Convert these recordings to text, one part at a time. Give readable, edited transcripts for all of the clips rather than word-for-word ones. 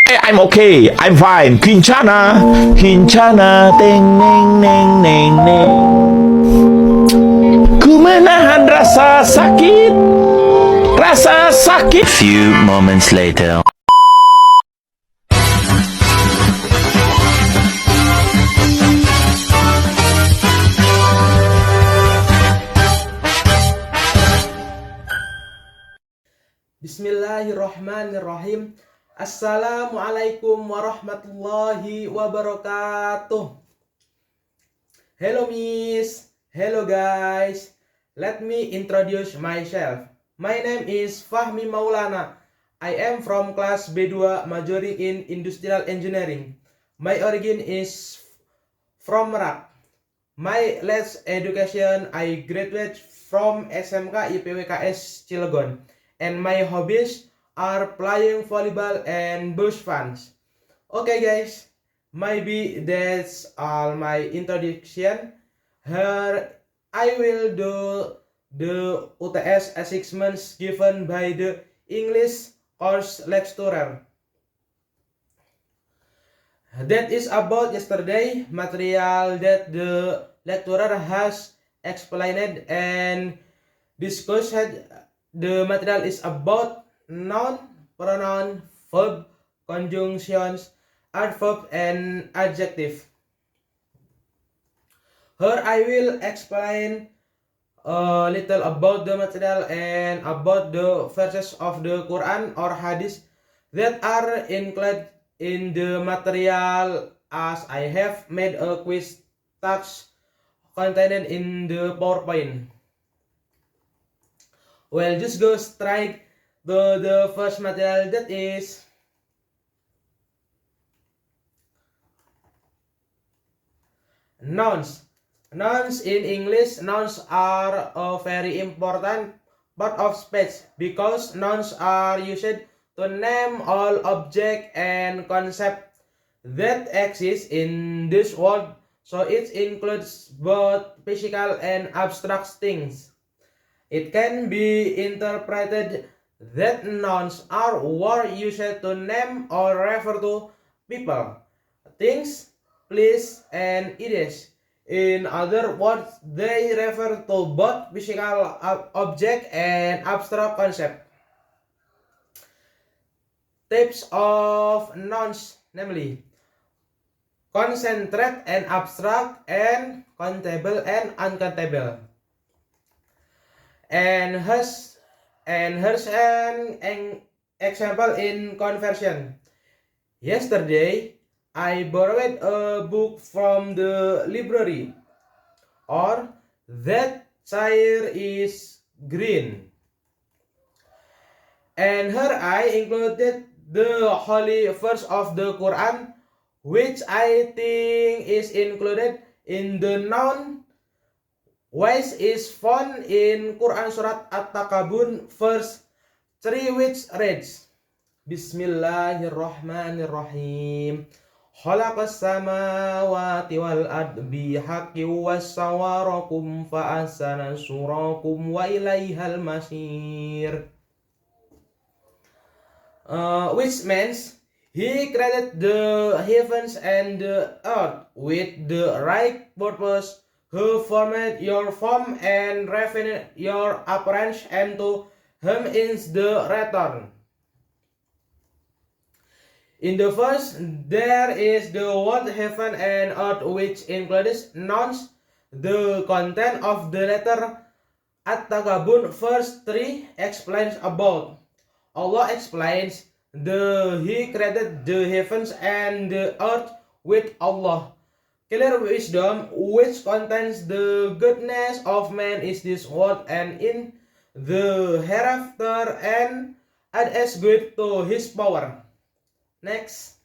I'm okay. I'm fine. Kincana, Kincana, teng neng neng neng neng. Ku menahan rasa sakit, rasa sakit. Few moments later. Bismillahirrahmanirrahim. Assalamualaikum warahmatullahi wabarakatuh. Hello Miss, hello guys. Let me introduce myself. My name is Fahmi Maulana. I am from class B2 majoring in Industrial Engineering. My origin is from Merak. My last education I graduated from SMK IPWKS Cilegon, and my hobbies are playing volleyball and bush fans. Okay guys, maybe that's all my introduction. Here I will do the UTS assessments given by the English course lecturer. That is about yesterday material that the lecturer has explained and discussed. The material is about noun, pronoun, verb, conjunctions, adverb, and adjective. Here I will explain a little about the material and about the verses of the Quran or Hadith that are included in the material, as I have made a quiz task contained in the PowerPoint. Well, just go straight to the first material, that is nouns. Nouns in English, nouns are a very important part of speech because nouns are used to name all objects and concepts that exist in this world, so it includes both physical and abstract things. It can be interpreted that nouns are words used to name or refer to people, things, place, and ideas. In other words, they refer to both physical object and abstract concept. Types of nouns, namely concentrate and abstract, and countable and uncountable. And here's an example in conversion. Yesterday, I borrowed a book from the library. Or, that chair is green. And here I included the holy verse of the Quran, which I think is included in the noun wise is found in Quran Surat At-Takabun verse 3, which reads, Bismillahirrahmanirrahim. Khalaqas samawati wal ardi bihaqqi wassawarakum fa ahsana surakum wa ilaihal masir. Which means he created the heavens and the earth with the right purpose, who formed your form and refined your appearance, and to him is the return. In the first, there is the word heaven and earth, which includes nouns. The content of the letter At-Takabun verse 3 explains about. Allah explains He created the heavens and the earth with Allah. Clear wisdom, which contains the goodness of man, is this world and in the hereafter, and adds good to his power. Next,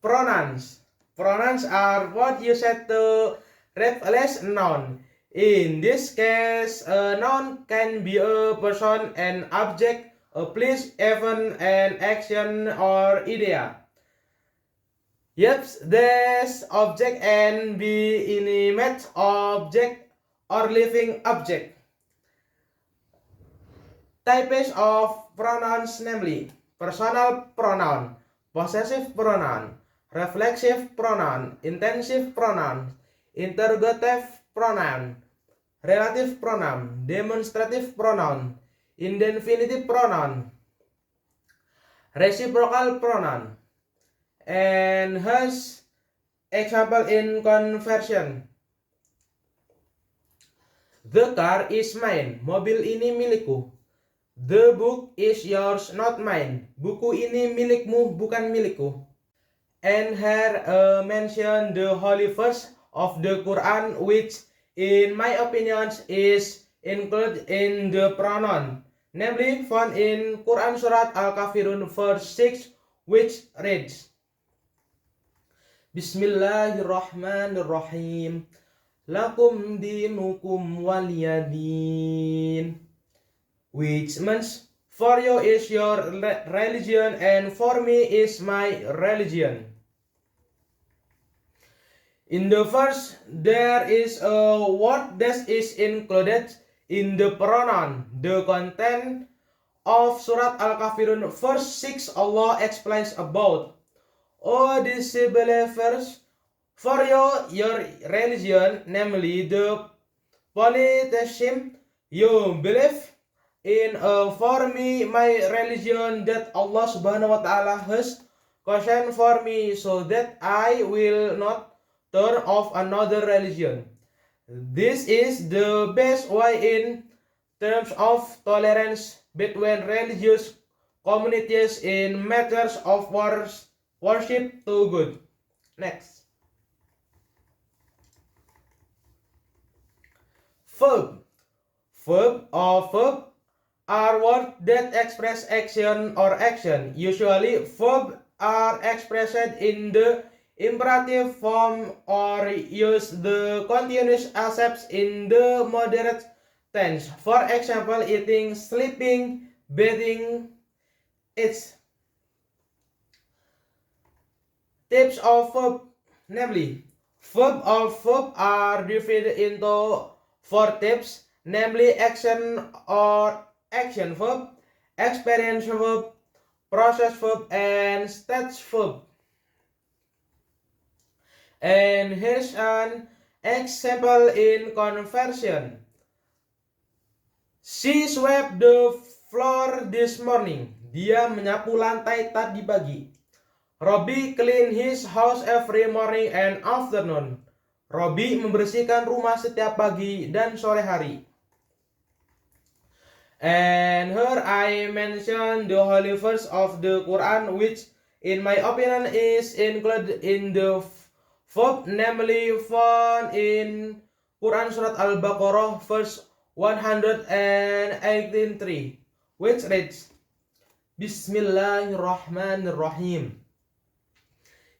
pronouns. Pronouns are what used to replace noun. In this case, a noun can be a person, an object, a place, event, an action, or idea. Yet, this object can be inanimate object or living object. types of pronouns, namely personal pronoun, possessive pronoun, reflexive pronoun, intensive pronoun, interrogative pronoun, relative pronoun, demonstrative pronoun, indefinitive pronoun, reciprocal pronoun, and has example in conversion. The car is mine. Mobil ini milikku. The book is yours, not mine. Buku ini milikmu, bukan milikku. And here mention the holy verse of the Quran, which in my opinion is included in the pronoun, namely found in Quran Surat Al-Kafirun verse 6, which reads, Bismillahirrahmanirrahim. Lakum dinukum waliyadin, which means for you is your religion and for me is my religion. In the verse, there is a word that is included in the pronoun. The content of Surat Al-Kafirun verse 6, Allah explains about, O disbelievers, for your religion, namely the polytheism you believe in, for me, my religion that Allah subhanahu wa ta'ala has chosen for me, so that I will not turn off another religion. This is the best way in terms of tolerance between religious communities in matters of worship to God. Next. Verb. Verb are words that express action or action. Usually, verbs are expressed in the imperative form or use the continuous accepts in the moderate tense. For example, eating, sleeping, bathing, etc. Types of verb, namely, verb are divided into 4 types, namely action or action verb, experience verb, process verb, and stage verb. And here's an example in conversion. She swept the floor this morning. Dia menyapu lantai tadi pagi. Robbie clean his house every morning and afternoon. Robbie membersihkan rumah setiap pagi dan sore hari. And here I mention the holy verse of the Quran, which in my opinion is included in the verb, namely found in Quran Surat Al-Baqarah verse 118:3, which reads, Bismillahirrahmanirrahim.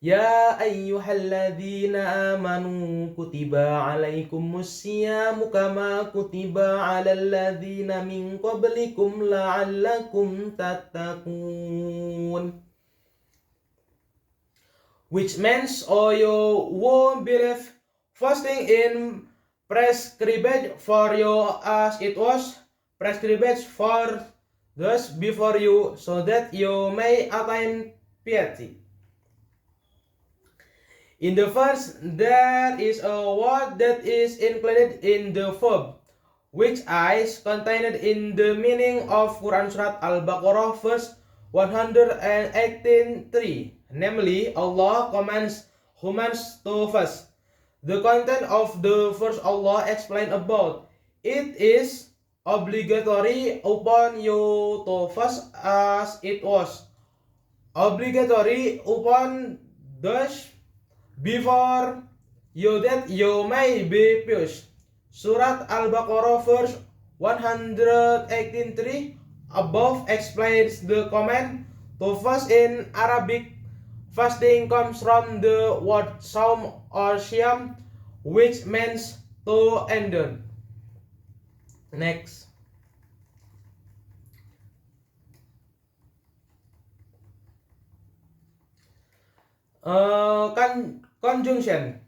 Ya ayyuhalladzina amanu kutiba alaikumussiyamu kama kutiba alal ladzina min qablikum la'allakum tattaqun. Which means, O you who believe, fasting in prescribed for you as it was prescribed for those before you, so that you may attain piety. In the verse, there is a word that is included in the verb, which is contained in the meaning of Quran Surat Al-Baqarah verse 118:3, namely Allah commands humans to fast. The content of the verse Allah explained about. It is obligatory upon you to fast as it was obligatory upon those before you that you may be pious. Surat Al-Baqarah verse 118:3 above explains the command to fast in Arabic. Fasting comes from the word saum or siyam, which means to endure. Next. Conjunction.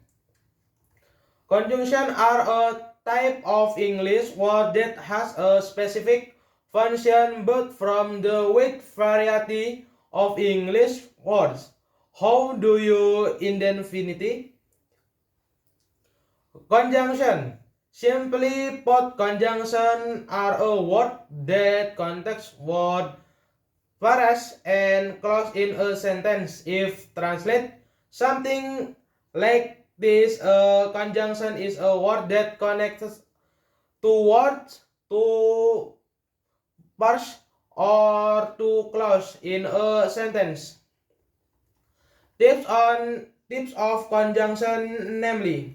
Conjunction are a type of English word that has a specific function but from the wide variety of English words. How do you indefinity? Conjunction. Simply put, conjunction are a word that contains word pairs and clause in a sentence. If translate something like this, a conjunction is a word that connects two words, two pairs, or two clause in a sentence. Tips of conjunction, namely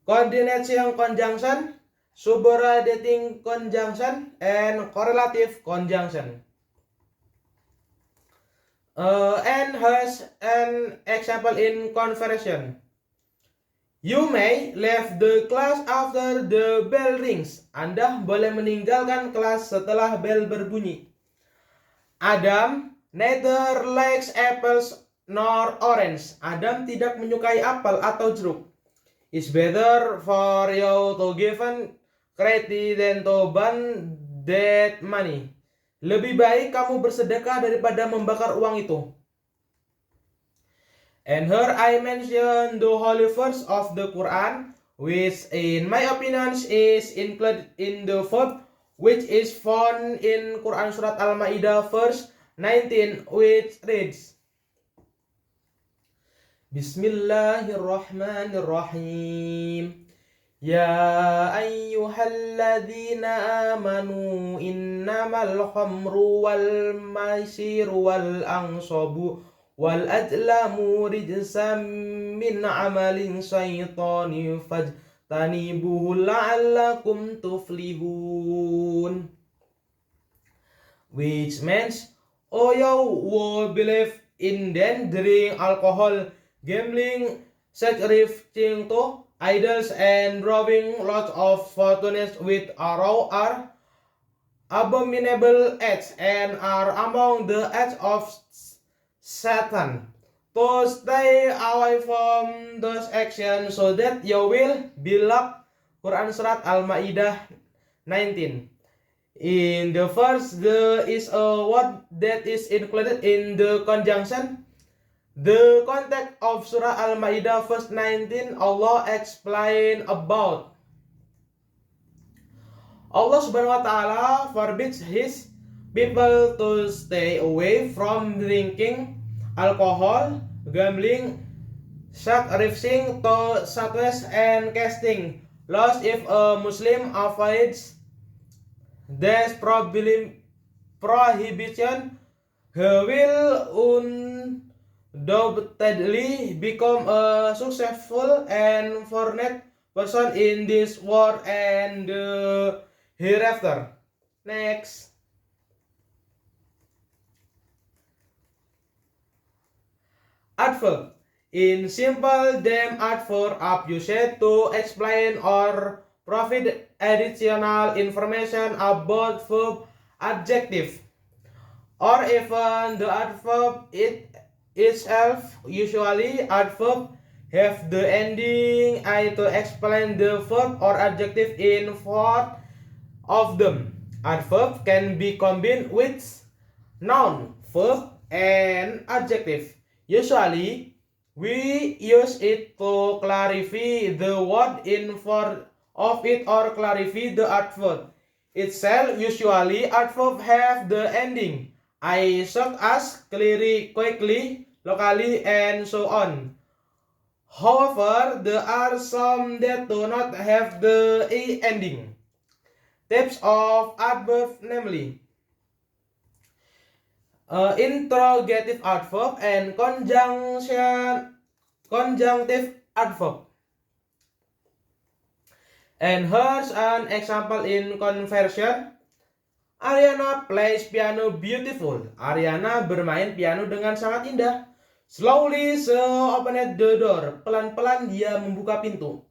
coordination conjunction, subordinating conjunction, and correlative conjunction. And has an example in conversation. You may leave the class after the bell rings. Anda boleh meninggalkan kelas setelah bel berbunyi. Adam neither likes apples nor orange. Adam tidak menyukai apel atau jeruk. It's better for you to give credit than to burn that money. Lebih baik kamu bersedekah daripada membakar uang itu. And here I mention the holy verse of the Quran, which in my opinion is included in the verb, which is found in Quran Surat Al-Ma'idah verse 19, which reads, Bismillahirrahmanirrahim. Ya ayyuhalladzina amanu innamal khamru wal maisiru wal ansabu wal adlamu rijsam min amalin syaitani fajtanibuhu la'allakum tuflihun. Which means, oh you who believe in then drink alcohol, gambling, sex rifting to idols, and drawing lots of fortunes with arrow are abominable acts and are among the acts of Satan. To stay away from those actions so that you will be loved. Quran Surat Al-Ma'idah 19. In the first, there is a word that is included in the conjunction. The context of Surah Al-Ma'idah verse 19, Allah explain about Allah subhanahu wa ta'ala forbids his people to stay away from drinking alcohol, gambling, sacrificing to statues, and casting lots. If a Muslim avoids this prohibition, he will undoubtedly become a successful and fortunate person in this world and the hereafter. Next. Adverb. In simple, them adverb are used to explain or provide additional information about verb adjective, or even the adverb itself. Usually, adverb have the ending I to explain the verb or adjective in both of them. Adverb can be combined with noun, verb, and adjective. Usually, we use it to clarify the word in front of it or clarify the adverb itself. Usually, adverb have the ending I such as clearly, quickly, locally, and so on. However, there are some that do not have the ending. Types of adverb, namely interrogative adverb and conjunctive adverb. And here's an example in conversation. Ariana plays piano beautiful. Ariana bermain piano dengan sangat indah. Slowly she opened the door. Pelan-pelan dia membuka pintu.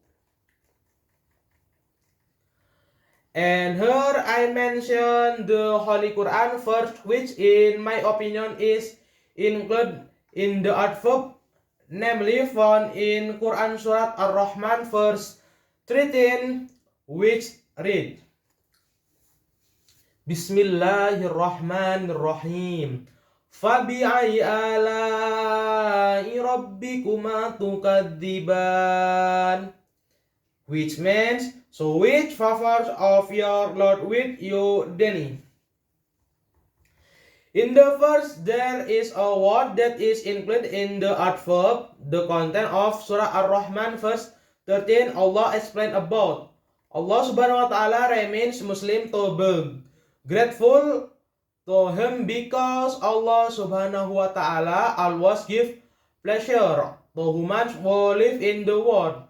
And here I mention the Holy Quran verse, which in my opinion is included in the adverb, namely found in Quran Surat Ar-Rahman verse 13, which read, Bismillahirrahmanirrahim. Fabi'ai ala'i rabbikuma tukadziban. Which means, so which favors of your Lord with you, Denny? In the verse, there is a word that is included in the adverb. The content of Surah Ar-Rahman verse 13, Allah explained about. Allah subhanahu wa ta'ala remains Muslim to be grateful to him because Allah subhanahu wa ta'ala always give pleasure to humans who live in the world.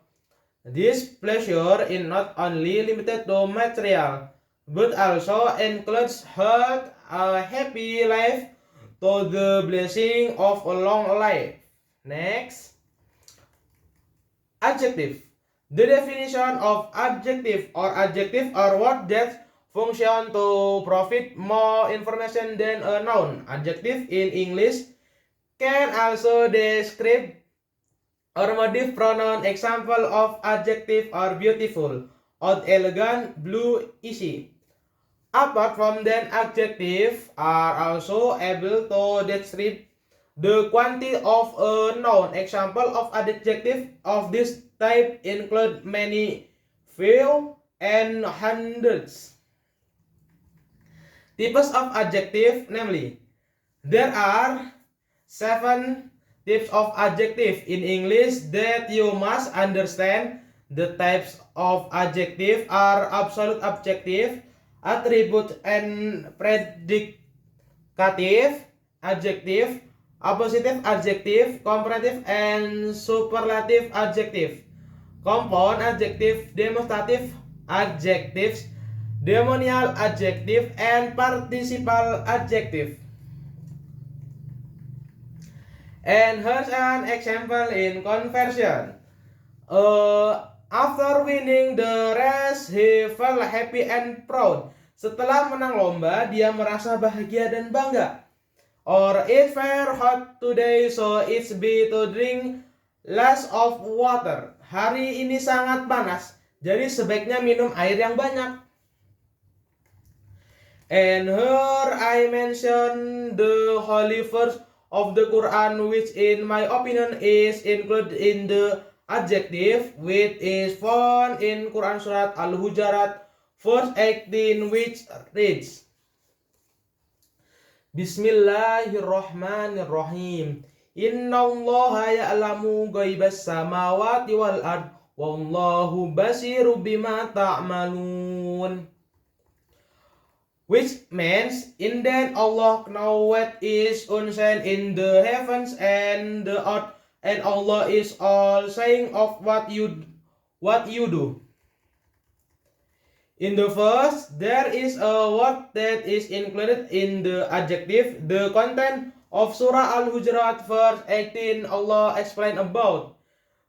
This pleasure is not only limited to material, but also includes health, a happy life, to the blessing of a long life. Next, adjective. The definition of adjective or word that function to provide more information than a noun. Adjective in English can also describe or modify pronoun. Example of adjective are beautiful, odd, elegant, blue, easy. Apart from that, adjectives are also able to describe the quantity of a noun. Example of adjective of this type include many, few, and hundreds. Types of adjective, namely, there are 7 types of adjective in English that you must understand. The types of adjective are absolute adjective, attribute and predicative adjective, appositive adjective, comparative and superlative adjective, compound adjective, demonstrative adjectives, demonial adjective, and participial adjective. And here's an example in conversion. After winning the race, he felt happy and proud. Setelah menang lomba, dia merasa bahagia dan bangga. Or it's very hot today, so it's best to drink less of water. Hari ini sangat panas, jadi sebaiknya minum air yang banyak. And here I mention the holy verse of the Quran, which in my opinion is included in the adjective, which is found in Quran Surat Al-Hujarat verse 18, which reads, Bismillahirrahmanirrahim. Innallaha ya'lamu ghaibas samawati wal ard, wallahu basiru bima ta'malun. Which means, in that Allah knows what is unseen in the heavens and the earth, and Allah is all saying of what you do. In the verse, there is a word that is included in the adjective. The content of Surah Al-Hujurat verse 18, Allah explained about.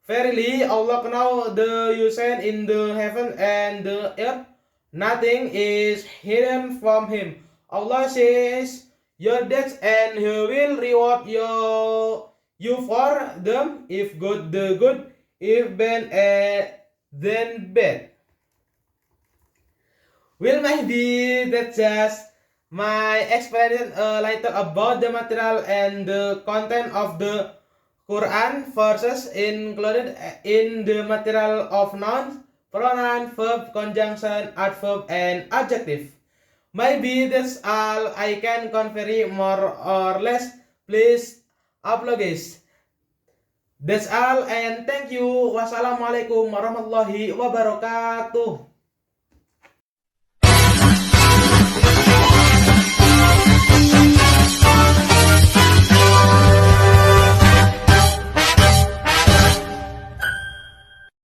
Verily, Allah knows the unseen in the heaven and the earth. Nothing is hidden from him. Allah says your deeds, and he will reward you for them, if good the good, if bad then bad. Well, maybe that's just my explanation later about the material and the content of the Quran verses included in the material of nouns, pronoun, verb, conjunction, adverb, and adjective. Maybe that's all I can convey, more or less. Please apologize. That's all, and thank you. Wassalamualaikum warahmatullahi wabarakatuh.